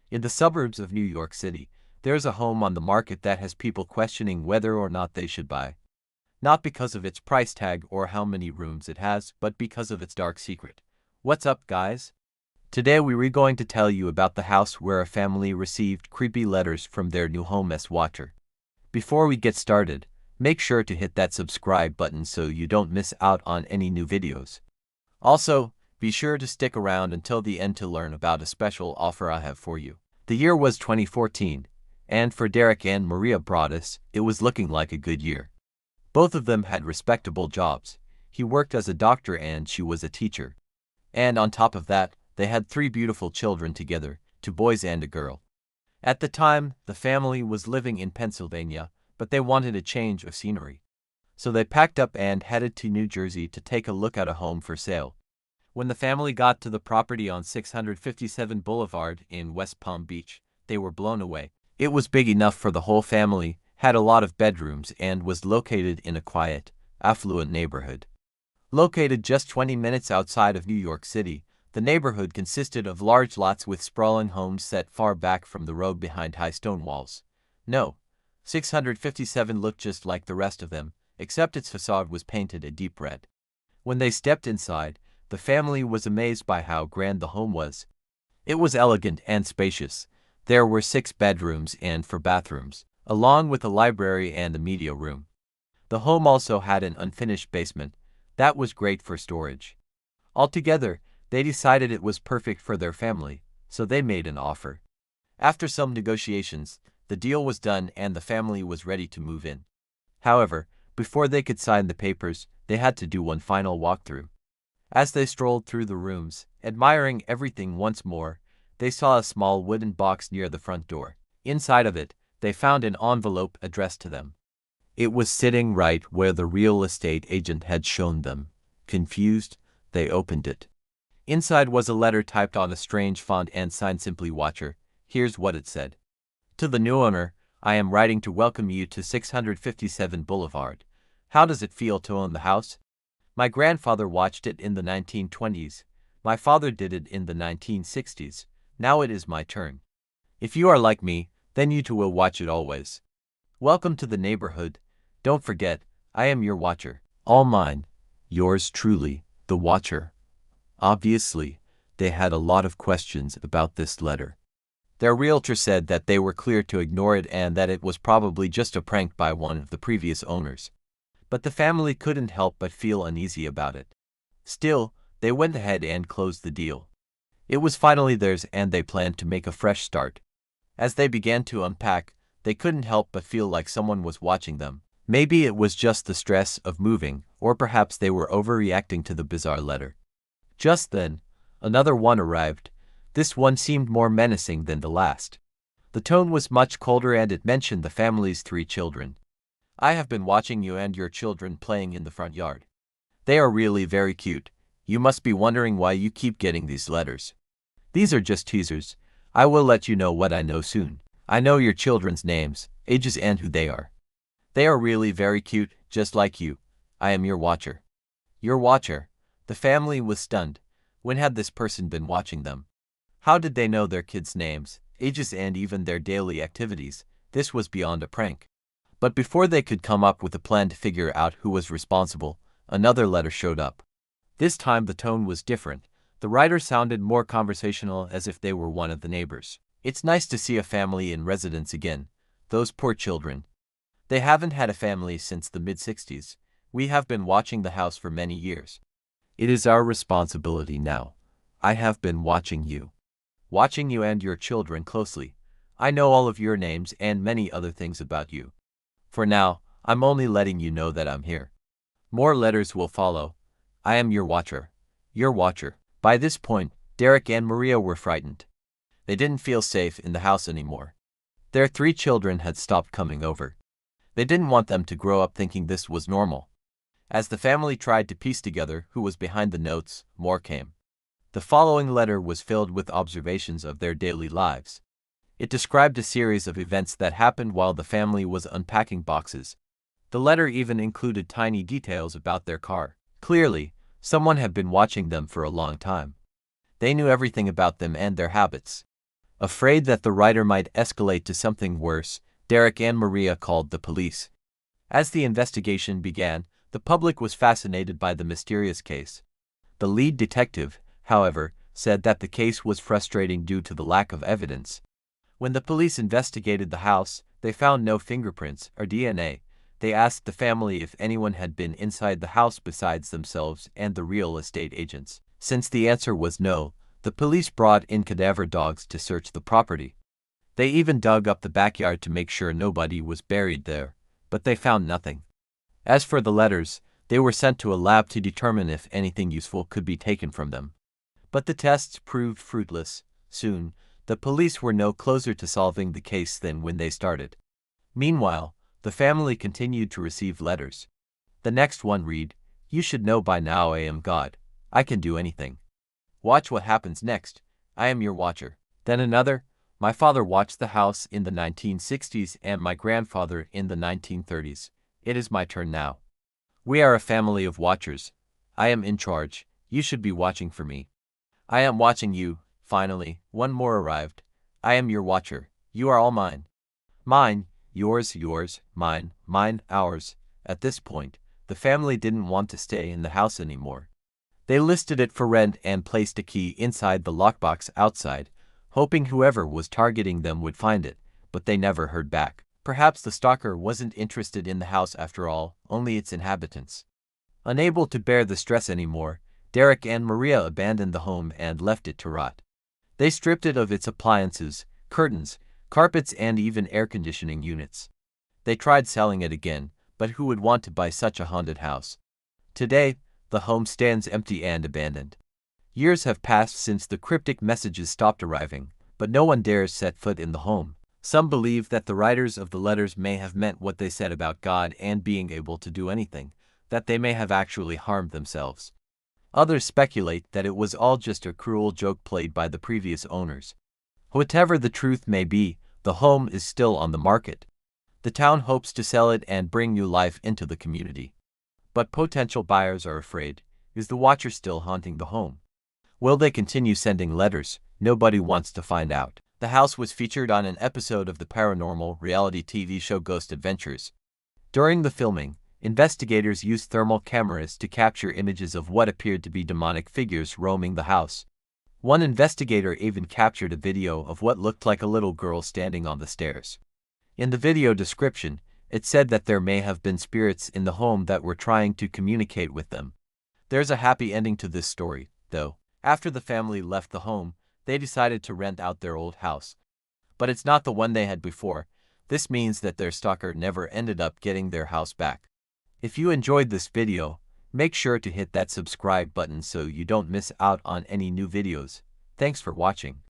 In the suburbs of New York City, there's a home on the market that has people questioning whether or not they should buy. Not because of its price tag or how many rooms it has, but because of its dark secret. What's up, guys? Today we're going to tell you about the house where a family received creepy letters from their new home as watcher. Before we get started, make sure to hit that subscribe button so you don't miss out on any new videos. Also, be sure to stick around until the end to learn about a special offer I have for you. The year was 2014, and for Derek and Maria Broaddus, it was looking like a good year. Both of them had respectable jobs. He worked as a doctor and she was a teacher. And on top of that, they had 3 beautiful children together, 2 boys and a girl. At the time, the family was living in Pennsylvania, but they wanted a change of scenery. So they packed up and headed to New Jersey to take a look at a home for sale. When the family got to the property on 657 Boulevard in West Palm Beach, they were blown away. It was big enough for the whole family, had a lot of bedrooms, and was located in a quiet, affluent neighborhood. Located just 20 minutes outside of New York City, the neighborhood consisted of large lots with sprawling homes set far back from the road behind high stone walls. No, 657 looked just like the rest of them, except its facade was painted a deep red. When they stepped inside, the family was amazed by how grand the home was. It was elegant and spacious. There were 6 bedrooms and 4 bathrooms, along with a library and a media room. The home also had an unfinished basement. That was great for storage. Altogether, they decided it was perfect for their family, so they made an offer. After some negotiations, the deal was done and the family was ready to move in. However, before they could sign the papers, they had to do one final walkthrough. As they strolled through the rooms, admiring everything once more, they saw a small wooden box near the front door. Inside of it, they found an envelope addressed to them. It was sitting right where the real estate agent had shown them. Confused, they opened it. Inside was a letter typed on a strange font and signed simply Watcher. Here's what it said. To the new owner, I am writing to welcome you to 657 Boulevard. How does it feel to own the house? My grandfather watched it in the 1920s. My father did it in the 1960s. Now it is my turn. If you are like me, then you too will watch it always. Welcome to the neighborhood. Don't forget, I am your watcher. All mine. Yours truly, the Watcher. Obviously, they had a lot of questions about this letter. Their realtor said that they were clear to ignore it and that it was probably just a prank by one of the previous owners. But the family couldn't help but feel uneasy about it. Still, they went ahead and closed the deal. It was finally theirs and they planned to make a fresh start. As they began to unpack, they couldn't help but feel like someone was watching them. Maybe it was just the stress of moving, or perhaps they were overreacting to the bizarre letter. Just then, another one arrived. This one seemed more menacing than the last. The tone was much colder and it mentioned the family's 3 children. I have been watching you and your children playing in the front yard. They are really very cute. You must be wondering why you keep getting these letters. These are just teasers. I will let you know what I know soon. I know your children's names, ages and who they are. They are really very cute, just like you. I am your watcher. Your watcher. The family was stunned. When had this person been watching them? How did they know their kids' names, ages and even their daily activities? This was beyond a prank. But before they could come up with a plan to figure out who was responsible, another letter showed up. This time the tone was different. The writer sounded more conversational, as if they were one of the neighbors. It's nice to see a family in residence again. Those poor children. They haven't had a family since the mid-60s. We have been watching the house for many years. It is our responsibility now. I have been watching you. Watching you and your children closely. I know all of your names and many other things about you. For now, I'm only letting you know that I'm here. More letters will follow. I am your watcher. Your watcher. By this point, Derek and Maria were frightened. They didn't feel safe in the house anymore. Their 3 children had stopped coming over. They didn't want them to grow up thinking this was normal. As the family tried to piece together who was behind the notes, more came. The following letter was filled with observations of their daily lives. It described a series of events that happened while the family was unpacking boxes. The letter even included tiny details about their car. Clearly, someone had been watching them for a long time. They knew everything about them and their habits. Afraid that the writer might escalate to something worse, Derek and Maria called the police. As the investigation began, the public was fascinated by the mysterious case. The lead detective, however, said that the case was frustrating due to the lack of evidence. When the police investigated the house, they found no fingerprints or DNA. They asked the family if anyone had been inside the house besides themselves and the real estate agents. Since the answer was no, the police brought in cadaver dogs to search the property. They even dug up the backyard to make sure nobody was buried there, but they found nothing. As for the letters, they were sent to a lab to determine if anything useful could be taken from them. But the tests proved fruitless. Soon, the police were no closer to solving the case than when they started. Meanwhile, the family continued to receive letters. The next one read, "You should know by now I am God. I can do anything. Watch what happens next. I am your watcher." Then another, "My father watched the house in the 1960s and my grandfather in the 1930s. It is my turn now. We are a family of watchers. I am in charge. You should be watching for me. I am watching you." Finally, one more arrived. "I am your watcher. You are all mine. Mine, yours, mine, ours." At this point, the family didn't want to stay in the house anymore. They listed it for rent and placed a key inside the lockbox outside, hoping whoever was targeting them would find it, but they never heard back. Perhaps the stalker wasn't interested in the house after all, only its inhabitants. Unable to bear the stress anymore, Derek and Maria abandoned the home and left it to rot. They stripped it of its appliances, curtains, carpets, and even air conditioning units. They tried selling it again, but who would want to buy such a haunted house? Today, the home stands empty and abandoned. Years have passed since the cryptic messages stopped arriving, but no one dares set foot in the home. Some believe that the writers of the letters may have meant what they said about God and being able to do anything, that they may have actually harmed themselves. Others speculate that it was all just a cruel joke played by the previous owners. Whatever the truth may be, the home is still on the market. The town hopes to sell it and bring new life into the community. But potential buyers are afraid. Is the watcher still haunting the home? Will they continue sending letters? Nobody wants to find out. The house was featured on an episode of the paranormal reality TV show Ghost Adventures. During the filming, investigators used thermal cameras to capture images of what appeared to be demonic figures roaming the house. One investigator even captured a video of what looked like a little girl standing on the stairs. In the video description, it said that there may have been spirits in the home that were trying to communicate with them. There's a happy ending to this story, though. After the family left the home, they decided to rent out their old house. But it's not the one they had before. This means that their stalker never ended up getting their house back. If you enjoyed this video, make sure to hit that subscribe button so you don't miss out on any new videos. Thanks for watching.